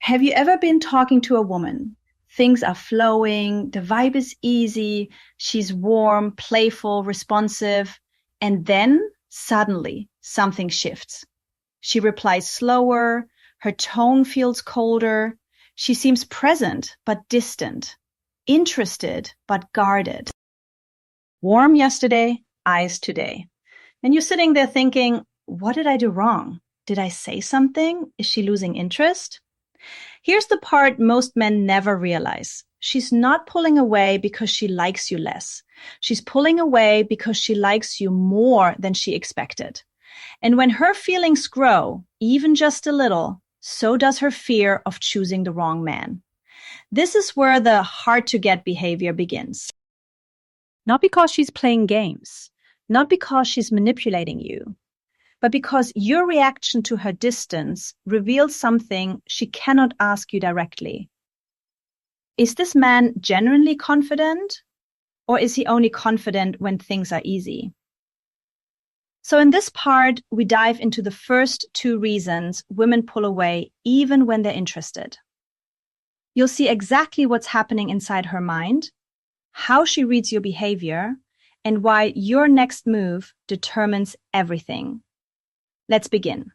Have you ever been talking to a woman? Things are flowing, the vibe is easy, she's warm, playful, responsive, and then suddenly something shifts. She replies slower, her tone feels colder, she seems present but distant, interested but guarded. Warm yesterday, eyes today. And you're sitting there thinking, what did I do wrong? Did I say something? Is she losing interest? Here's the part most men never realize. She's not pulling away because she likes you less. She's pulling away because she likes you more than she expected. And when her feelings grow, even just a little, so does her fear of choosing the wrong man. This is where the hard-to-get behavior begins. Not because she's playing games, not because she's manipulating you, but because your reaction to her distance reveals something she cannot ask you directly. Is this man genuinely confident, or is he only confident when things are easy? So in this part, we dive into the first two reasons women pull away even when they're interested. You'll see exactly what's happening inside her mind, how she reads your behavior, and why your next move determines everything. Let's begin.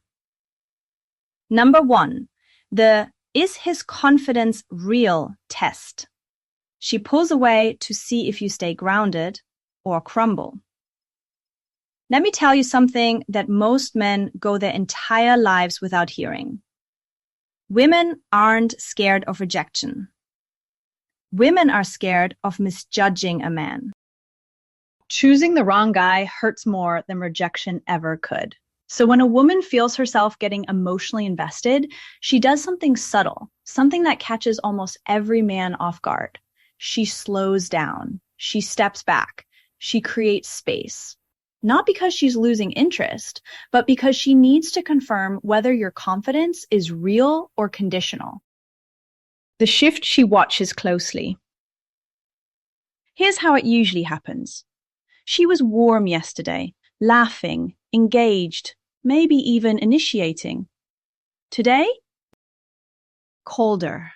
Number 1, the "is his confidence real" test. She pulls away to see if you stay grounded or crumble. Let me tell you something that most men go their entire lives without hearing. Women aren't scared of rejection. Women are scared of misjudging a man. Choosing the wrong guy hurts more than rejection ever could. So when a woman feels herself getting emotionally invested, she does something subtle, something that catches almost every man off guard. She slows down. She steps back. She creates space. Not because she's losing interest, but because she needs to confirm whether your confidence is real or conditional. The shift she watches closely. Here's how it usually happens. She was warm yesterday, laughing, engaged, maybe even initiating. Today, colder,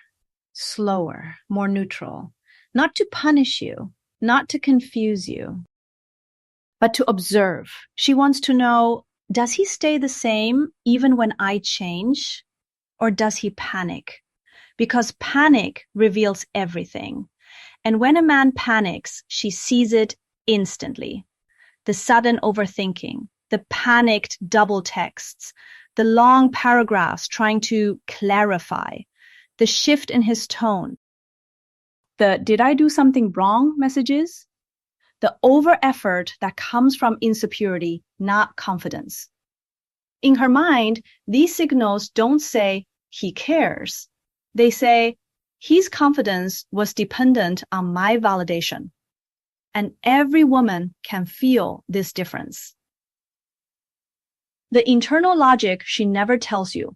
slower, more neutral. Not to punish you, not to confuse you, but to observe. She wants to know, does he stay the same even when I change? Or does he panic? Because panic reveals everything. And when a man panics, she sees it instantly. The sudden overthinking, the panicked double texts, the long paragraphs trying to clarify, the shift in his tone, the "did I do something wrong" messages, the over effort that comes from insecurity, not confidence. In her mind, these signals don't say he cares. They say his confidence was dependent on my validation. And every woman can feel this difference. The internal logic she never tells you.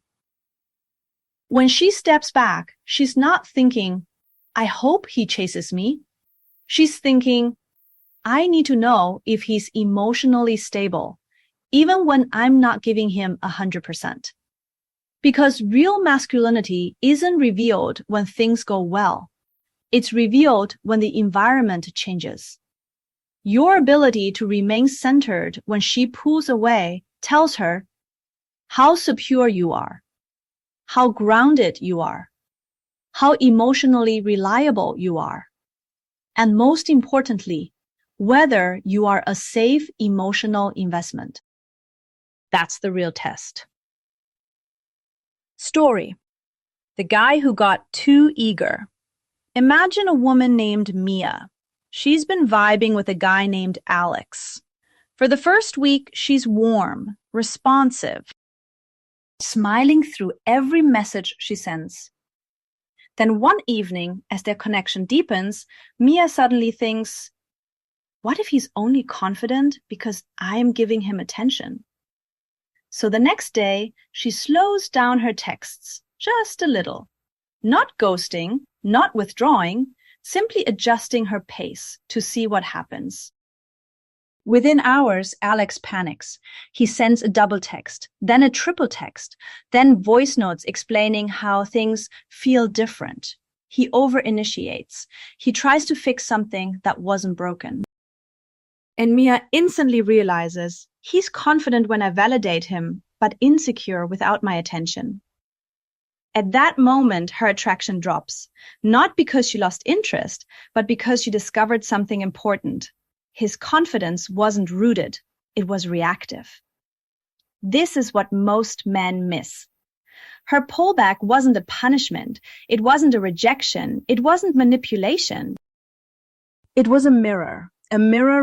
When she steps back, she's not thinking, I hope he chases me. She's thinking, I need to know if he's emotionally stable, even when I'm not giving him 100%. Because real masculinity isn't revealed when things go well. It's revealed when the environment changes. Your ability to remain centered when she pulls away tells her how secure you are, how grounded you are, how emotionally reliable you are, and most importantly, whether you are a safe emotional investment. That's the real test. Story: the guy who got too eager. Imagine a woman named Mia. She's been vibing with a guy named Alex. For the first week, she's warm, responsive, smiling through every message she sends. Then one evening, as their connection deepens, Mia suddenly thinks, what if he's only confident because I'm giving him attention? So the next day, she slows down her texts just a little. Not ghosting, not withdrawing, simply adjusting her pace to see what happens. Within hours, Alex panics. He sends a double text, then a triple text, then voice notes explaining how things feel different. He over-initiates. He tries to fix something that wasn't broken. And Mia instantly realizes he's confident when I validate him, but insecure without my attention. At that moment, her attraction drops, not because she lost interest, but because she discovered something important. His confidence wasn't rooted, it was reactive. This is what most men miss. Her pullback wasn't a punishment, it wasn't a rejection, it wasn't manipulation. It was a mirror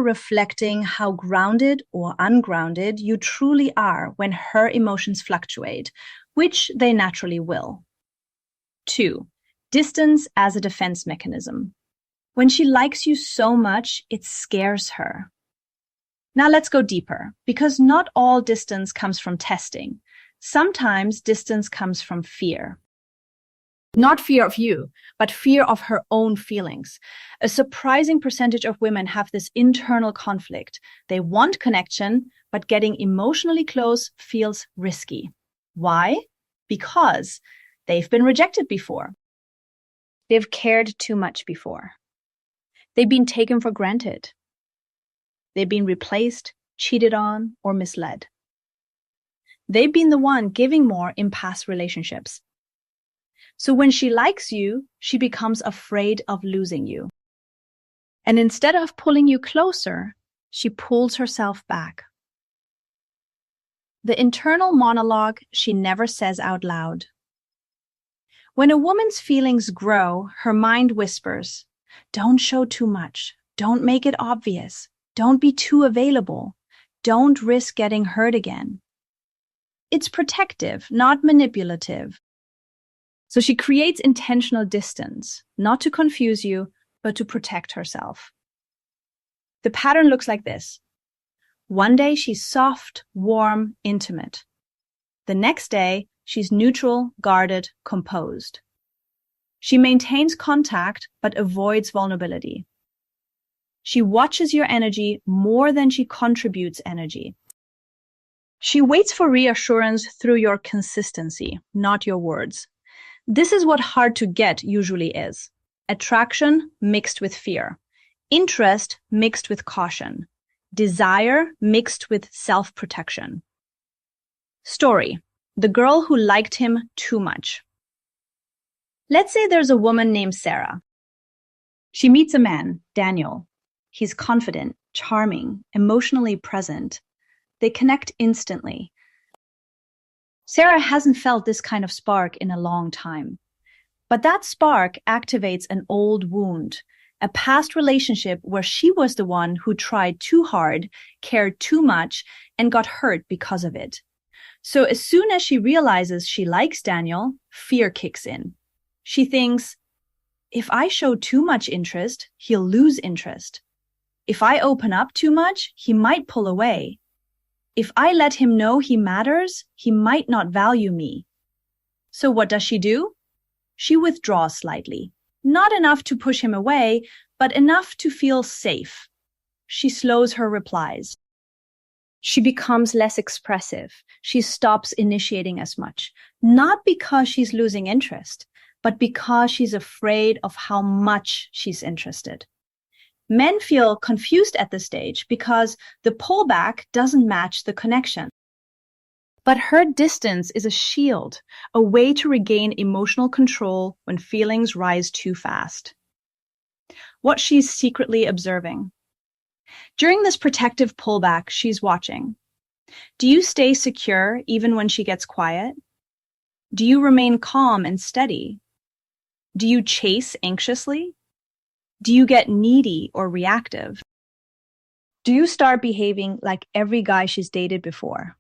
reflecting how grounded or ungrounded you truly are when her emotions fluctuate, which they naturally will. 2. Distance as a defense mechanism. When she likes you so much, it scares her. Now let's go deeper, because not all distance comes from testing. Sometimes distance comes from fear. Not fear of you, but fear of her own feelings. A surprising percentage of women have this internal conflict. They want connection, but getting emotionally close feels risky. Why? Because they've been rejected before. They've cared too much before. They've been taken for granted. They've been replaced, cheated on, or misled. They've been the one giving more in past relationships. So when she likes you, she becomes afraid of losing you. And instead of pulling you closer, she pulls herself back. The internal monologue she never says out loud. When a woman's feelings grow, her mind whispers, "Don't show too much. Don't make it obvious. Don't be too available. Don't risk getting hurt again." It's protective, not manipulative. So she creates intentional distance, not to confuse you, but to protect herself. The pattern looks like this. One day she's soft, warm, intimate. The next day, she's neutral, guarded, composed. She maintains contact, but avoids vulnerability. She watches your energy more than she contributes energy. She waits for reassurance through your consistency, not your words. This is what hard to get usually is. Attraction mixed with fear. Interest mixed with caution. Desire mixed with self-protection. Story. The girl who liked him too much. Let's say there's a woman named Sarah. She meets a man, Daniel. He's confident, charming, emotionally present. They connect instantly. Sarah hasn't felt this kind of spark in a long time. But that spark activates an old wound, a past relationship where she was the one who tried too hard, cared too much, and got hurt because of it. So as soon as she realizes she likes Daniel, fear kicks in. She thinks, if I show too much interest, he'll lose interest. If I open up too much, he might pull away. If I let him know he matters, he might not value me. So what does she do? She withdraws slightly. Not enough to push him away, but enough to feel safe. She slows her replies. She becomes less expressive. She stops initiating as much. Not because she's losing interest, but because she's afraid of how much she's interested. Men feel confused at this stage because the pullback doesn't match the connection. But her distance is a shield, a way to regain emotional control when feelings rise too fast. What she's secretly observing. During this protective pullback, she's watching. Do you stay secure even when she gets quiet? Do you remain calm and steady? Do you chase anxiously? Do you get needy or reactive? Do you start behaving like every guy she's dated before?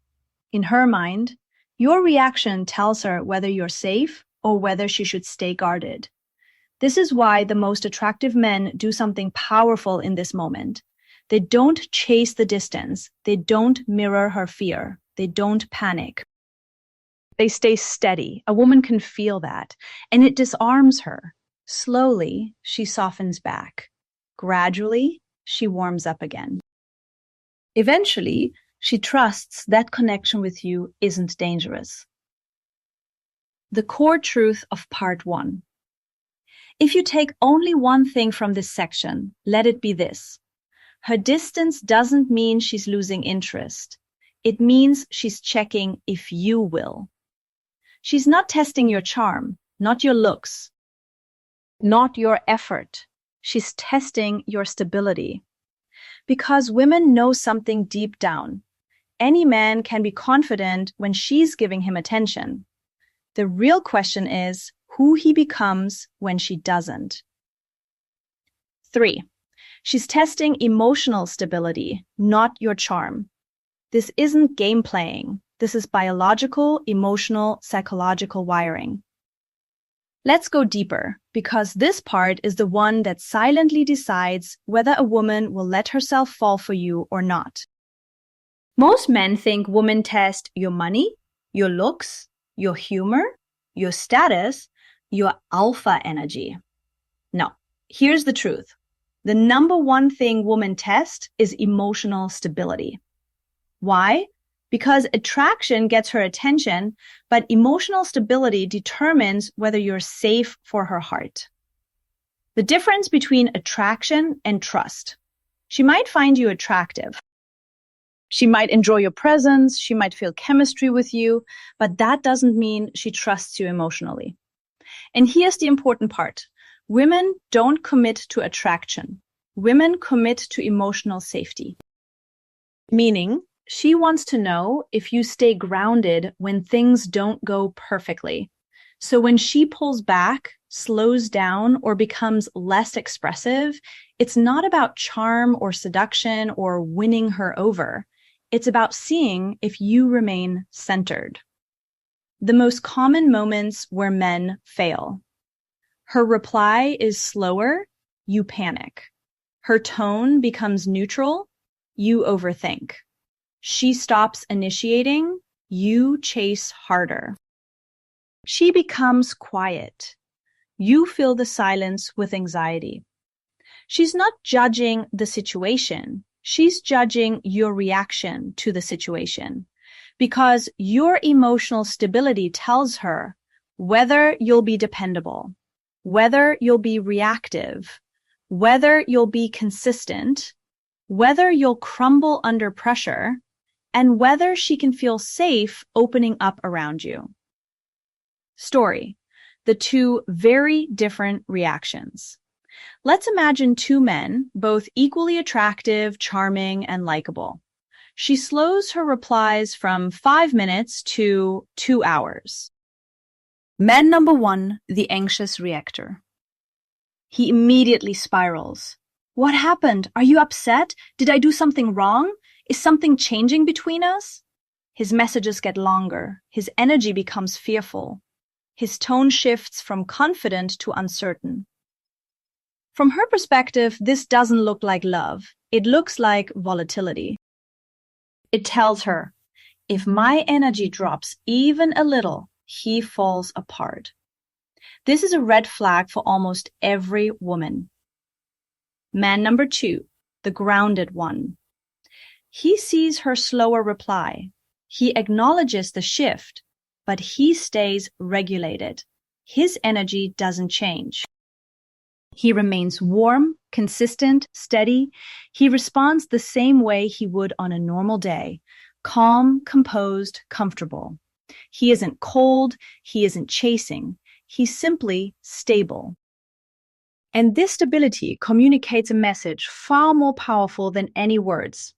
In her mind, your reaction tells her whether you're safe or whether she should stay guarded. This is why the most attractive men do something powerful in this moment. They don't chase the distance. They don't mirror her fear. They don't panic. They stay steady. A woman can feel that, and it disarms her. Slowly, she softens back. Gradually, she warms up again. Eventually, she trusts that connection with you isn't dangerous. The core truth of part 1. If you take only one thing from this section, let it be this. Her distance doesn't mean she's losing interest. It means she's checking if you will. She's not testing your charm, not your looks, not your effort. She's testing your stability. Because women know something deep down. Any man can be confident when she's giving him attention. The real question is who he becomes when she doesn't. 3. She's testing emotional stability, not your charm. This isn't game playing. This is biological, emotional, psychological wiring. Let's go deeper, because this part is the one that silently decides whether a woman will let herself fall for you or not. Most men think women test your money, your looks, your humor, your status, your alpha energy. No, here's the truth. The number one thing women test is emotional stability. Why? Because attraction gets her attention, but emotional stability determines whether you're safe for her heart. The difference between attraction and trust. She might find you attractive. She might enjoy your presence, she might feel chemistry with you, but that doesn't mean she trusts you emotionally. And here's the important part. Women don't commit to attraction. Women commit to emotional safety. Meaning, she wants to know if you stay grounded when things don't go perfectly. So when she pulls back, slows down, or becomes less expressive, it's not about charm or seduction or winning her over. It's about seeing if you remain centered. The most common moments where men fail. Her reply is slower, you panic. Her tone becomes neutral, you overthink. She stops initiating, you chase harder. She becomes quiet. You fill the silence with anxiety. She's not judging the situation. She's judging your reaction to the situation. Because your emotional stability tells her whether you'll be dependable, whether you'll be reactive, whether you'll be consistent, whether you'll crumble under pressure, and whether she can feel safe opening up around you. Story. The two very different reactions. Let's imagine two men, both equally attractive, charming, and likable. She slows her replies from 5 minutes to 2 hours. Man number 1, the anxious reactor. He immediately spirals. What happened? Are you upset? Did I do something wrong? Is something changing between us? His messages get longer. His energy becomes fearful. His tone shifts from confident to uncertain. From her perspective, this doesn't look like love. It looks like volatility. It tells her, if my energy drops even a little, he falls apart. This is a red flag for almost every woman. Man number 2, the grounded one. He sees her slower reply. He acknowledges the shift, but he stays regulated. His energy doesn't change. He remains warm, consistent, steady. He responds the same way he would on a normal day, calm, composed, comfortable. He isn't cold, he isn't chasing. He's simply stable. And this stability communicates a message far more powerful than any words.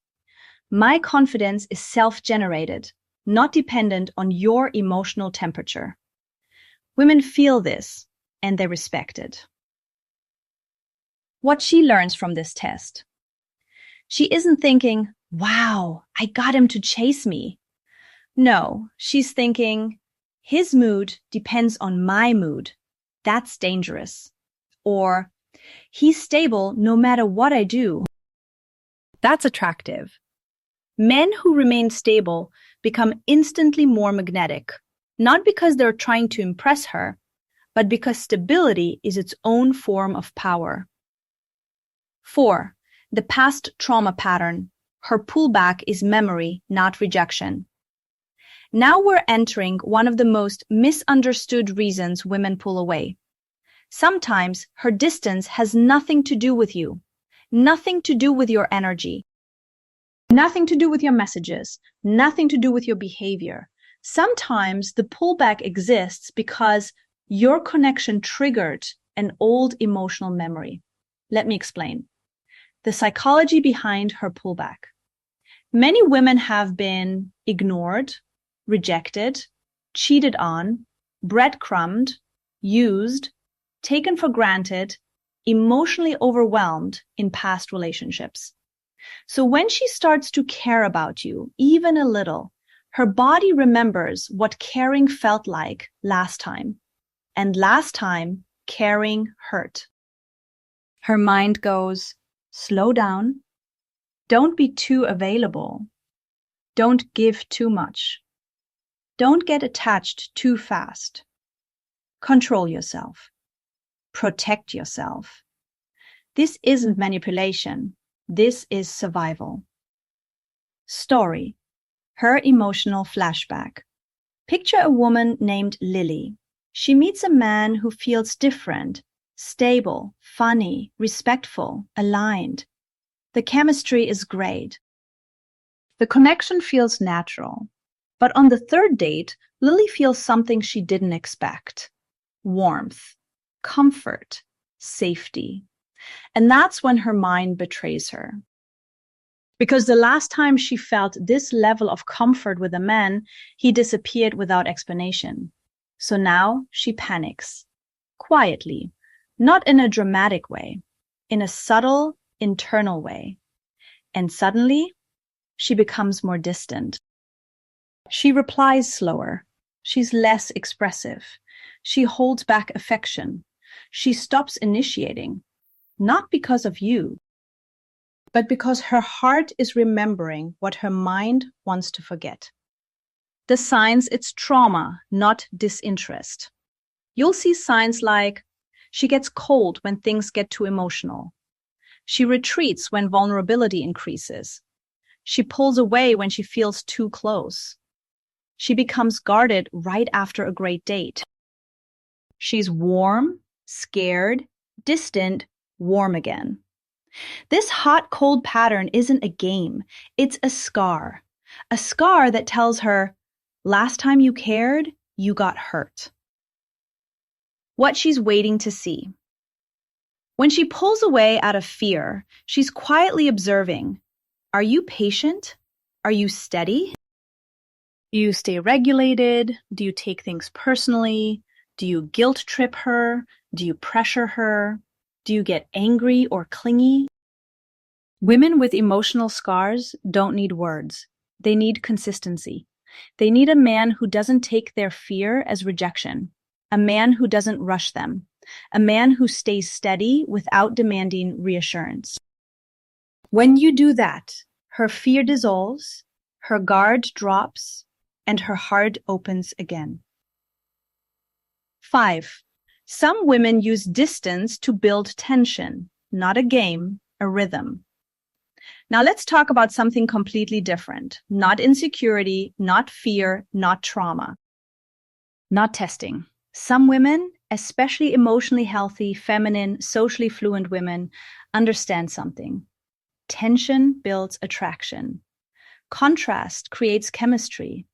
My confidence is self-generated, not dependent on your emotional temperature. Women feel this, and they respect it. What she learns from this test. She isn't thinking, wow, I got him to chase me. No, she's thinking, his mood depends on my mood. That's dangerous. Or, he's stable no matter what I do. That's attractive. Men who remain stable become instantly more magnetic, not because they're trying to impress her, but because stability is its own form of power. 4. The past trauma pattern, Her pullback is memory, not rejection. Now we're entering one of the most misunderstood reasons women pull away. Sometimes her distance has nothing to do with you, nothing to do with your energy, nothing to do with your messages, nothing to do with your behavior. Sometimes the pullback exists because your connection triggered an old emotional memory. Let me explain. The psychology behind her pullback. Many women have been ignored, rejected, cheated on, breadcrumbed, used, taken for granted, emotionally overwhelmed in past relationships. So when she starts to care about you, even a little, her body remembers what caring felt like last time. And last time, caring hurt. Her mind goes, slow down. Don't be too available. Don't give too much. Don't get attached too fast. Control yourself. Protect yourself. This isn't manipulation. This is survival. Story. Her emotional flashback. Picture a woman named Lily. She meets a man who feels different, stable, funny, respectful, aligned. The chemistry is great. The connection feels natural. But on the third date, Lily feels something she didn't expect. Warmth, comfort, safety. And that's when her mind betrays her. Because the last time she felt this level of comfort with a man, he disappeared without explanation. So now she panics. Quietly, not in a dramatic way, in a subtle, internal way. And suddenly, she becomes more distant. She replies slower. She's less expressive. She holds back affection. She stops initiating. Not because of you, but because her heart is remembering what her mind wants to forget. The signs, it's trauma, not disinterest. You'll see signs like she gets cold when things get too emotional. She retreats when vulnerability increases. She pulls away when she feels too close. She becomes guarded right after a great date. She's warm, scared, distant, warm again. This hot-cold pattern isn't a game. It's a scar. A scar that tells her, last time you cared, you got hurt. What she's waiting to see. When she pulls away out of fear, she's quietly observing. Are you patient? Are you steady? Do you stay regulated? Do you take things personally? Do you guilt trip her? Do you pressure her? Do you get angry or clingy? Women with emotional scars don't need words. They need consistency. They need a man who doesn't take their fear as rejection, a man who doesn't rush them, a man who stays steady without demanding reassurance. When you do that, her fear dissolves, her guard drops, and her heart opens again. 5. Some women use distance to build tension, not a game, a rhythm. Now let's talk about something completely different. Not insecurity, not fear, not trauma. Not testing. Some women, especially emotionally healthy, feminine, socially fluent women, understand something. Tension builds attraction. Contrast creates chemistry.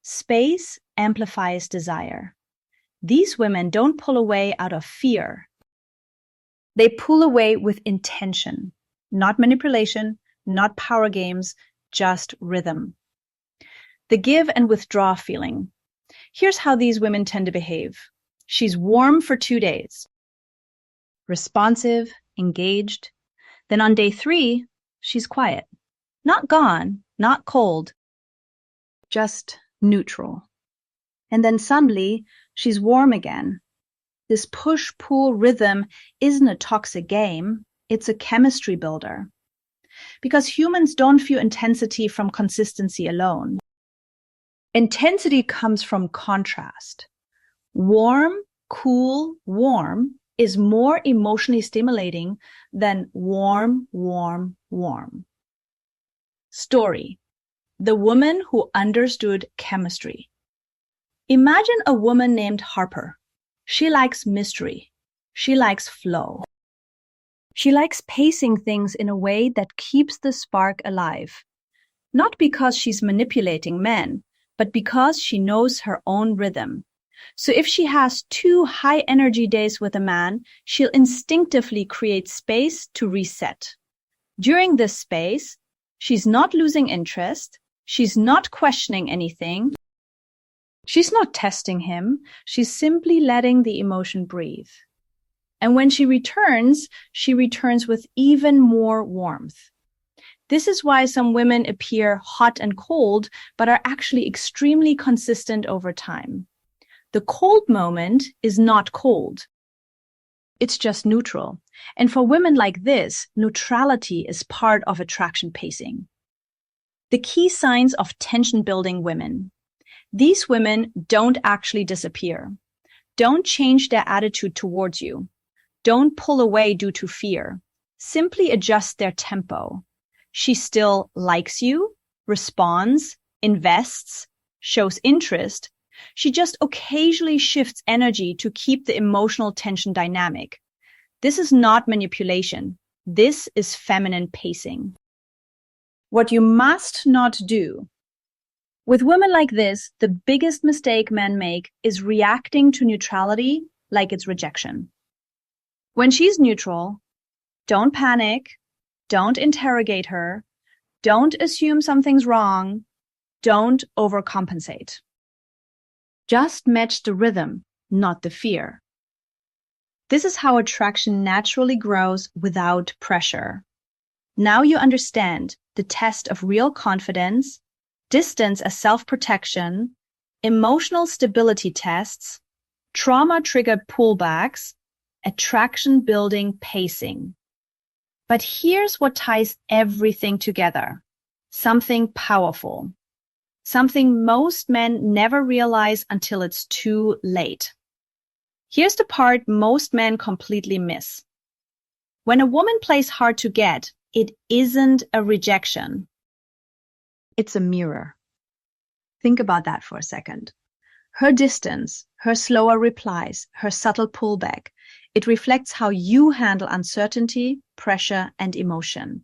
Space amplifies desire. These women don't pull away out of fear. They pull away with intention, not manipulation, not power games, just rhythm. The give and withdraw feeling. Here's how these women tend to behave. She's warm for 2 days. Responsive, engaged. Then on day 3, she's quiet. Not gone, not cold, just neutral. And then suddenly, she's warm again. This push-pull rhythm isn't a toxic game, it's a chemistry builder. Because humans don't feel intensity from consistency alone. Intensity comes from contrast. Warm, cool, warm is more emotionally stimulating than warm, warm, warm. Story: the woman who understood chemistry. Imagine a woman named Harper. She likes mystery. She likes flow. She likes pacing things in a way that keeps the spark alive. Not because she's manipulating men, but because she knows her own rhythm. So if she has 2 high-energy days with a man, she'll instinctively create space to reset. During this space, she's not losing interest, she's not questioning anything, she's not testing him, she's simply letting the emotion breathe. And when she returns with even more warmth. This is why some women appear hot and cold, but are actually extremely consistent over time. The cold moment is not cold. It's just neutral. And for women like this, neutrality is part of attraction pacing. The key signs of tension-building women. These women don't actually disappear. Don't change their attitude towards you. Don't pull away due to fear. Simply adjust their tempo. She still likes you, responds, invests, shows interest. She just occasionally shifts energy to keep the emotional tension dynamic. This is not manipulation. This is feminine pacing. What you must not do. With women like this, the biggest mistake men make is reacting to neutrality like it's rejection. When she's neutral, don't panic, don't interrogate her, don't assume something's wrong, don't overcompensate. Just match the rhythm, not the fear. This is how attraction naturally grows without pressure. Now you understand the test of real confidence, distance as self-protection, emotional stability tests, trauma-triggered pullbacks, attraction-building pacing. But here's what ties everything together. Something powerful. Something most men never realize until it's too late. Here's the part most men completely miss. When a woman plays hard to get, it isn't a rejection. It's a mirror. Think about that for a second. Her distance, her slower replies, her subtle pullback, it reflects how you handle uncertainty, pressure, and emotion.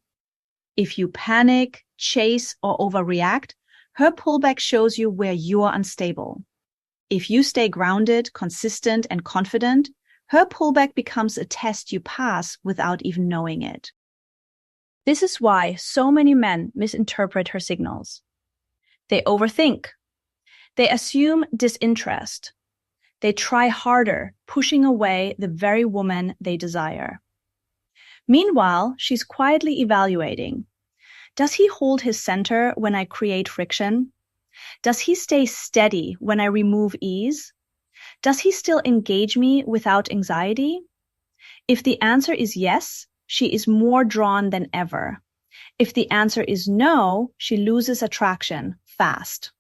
If you panic, chase, or overreact, her pullback shows you where you are unstable. If you stay grounded, consistent, and confident, her pullback becomes a test you pass without even knowing it. This is why so many men misinterpret her signals. They overthink. They assume disinterest. They try harder, pushing away the very woman they desire. Meanwhile, she's quietly evaluating. Does he hold his center when I create friction? Does he stay steady when I remove ease? Does he still engage me without anxiety? If the answer is yes, she is more drawn than ever. If the answer is no, she loses attraction fast.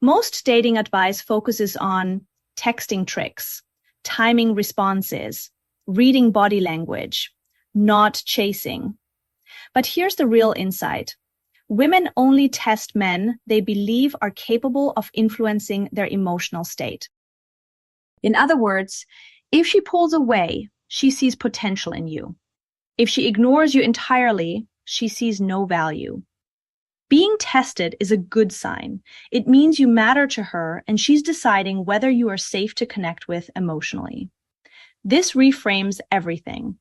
Most dating advice focuses on texting tricks, timing responses, reading body language, not chasing. But here's the real insight. Women only test men they believe are capable of influencing their emotional state. In other words, if she pulls away, she sees potential in you. If she ignores you entirely, she sees no value. Being tested is a good sign. It means you matter to her and she's deciding whether you are safe to connect with emotionally. This reframes everything.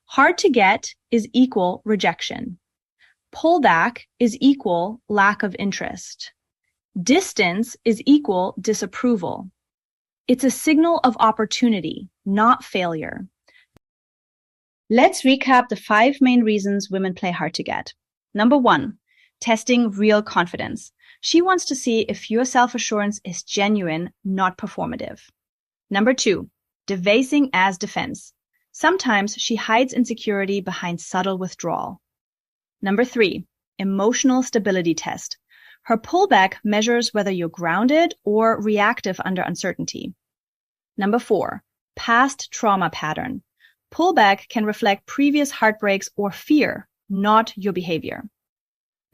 Hard to get is equal rejection. Pullback is equal lack of interest. Distance is equal disapproval. It's a signal of opportunity, not failure. Let's recap the 5 main reasons women play hard to get. Number 1, testing real confidence. She wants to see if your self-assurance is genuine, not performative. Number 2, devasing as defense. Sometimes she hides insecurity behind subtle withdrawal. Number 3, emotional stability test. Her pullback measures whether you're grounded or reactive under uncertainty. Number 4, past trauma pattern. Pullback can reflect previous heartbreaks or fear, not your behavior.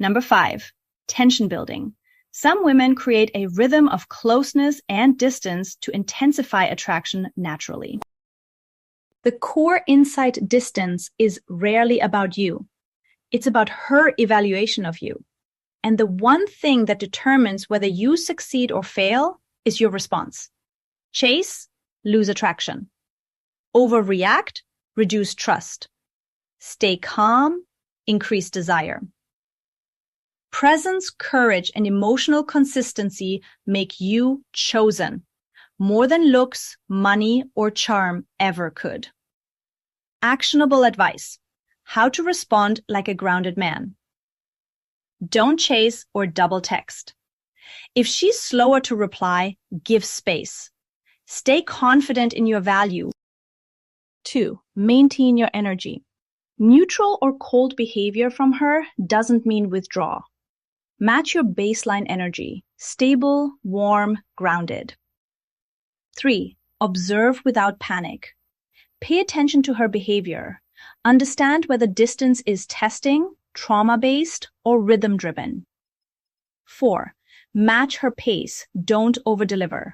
Number 5, tension building. Some women create a rhythm of closeness and distance to intensify attraction naturally. The core inside distance is rarely about you. It's about her evaluation of you. And the one thing that determines whether you succeed or fail is your response. Chase, lose attraction. Overreact, reduce trust. Stay calm, increase desire. Presence, courage, and emotional consistency make you chosen, more than looks, money, or charm ever could. Actionable advice: how to respond like a grounded man. Don't chase or double text. If she's slower to reply, give space. Stay confident in your value. 2, maintain your energy. Neutral or cold behavior from her doesn't mean withdraw. Match your baseline energy, stable, warm, grounded. 3, observe without panic. Pay attention to her behavior. Understand whether distance is testing, trauma-based, or rhythm-driven. 4, match her pace. Don't overdeliver.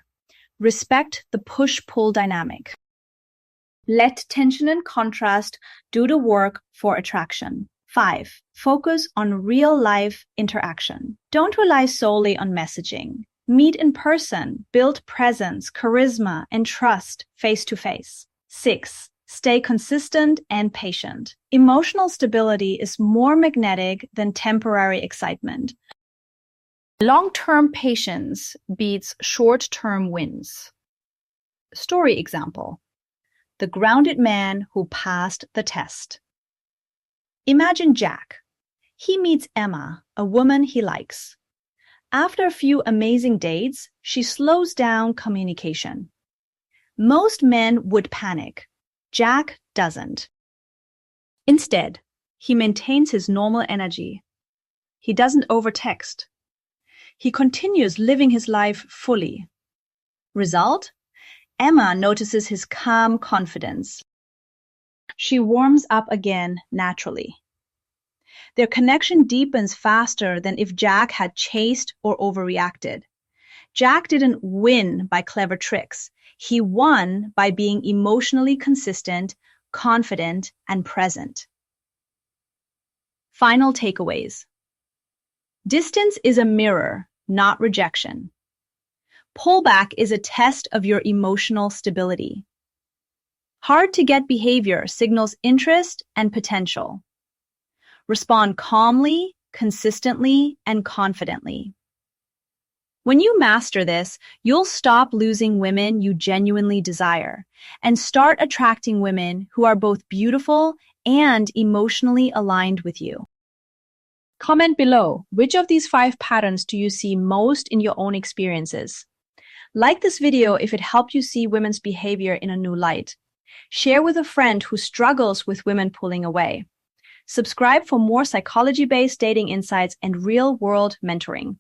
Respect the push-pull dynamic. Let tension and contrast do the work for attraction. 5, focus on real-life interaction. Don't rely solely on messaging. Meet in person, build presence, charisma, and trust face-to-face. 6, stay consistent and patient. Emotional stability is more magnetic than temporary excitement. Long-term patience beats short-term wins. Story example: the grounded man who passed the test. Imagine Jack. He meets Emma, a woman he likes. After a few amazing dates, she slows down communication. Most men would panic. Jack doesn't. Instead, he maintains his normal energy. He doesn't overtext. He continues living his life fully. Result? Emma notices his calm confidence. She warms up again naturally. Their connection deepens faster than if Jack had chased or overreacted. Jack didn't win by clever tricks. He won by being emotionally consistent, confident, and present. Final takeaways. Distance is a mirror, not rejection. Pullback is a test of your emotional stability. Hard-to-get behavior signals interest and potential. Respond calmly, consistently, and confidently. When you master this, you'll stop losing women you genuinely desire and start attracting women who are both beautiful and emotionally aligned with you. Comment below, which of these 5 patterns do you see most in your own experiences? Like this video if it helped you see women's behavior in a new light. Share with a friend who struggles with women pulling away. Subscribe for more psychology-based dating insights and real-world mentoring.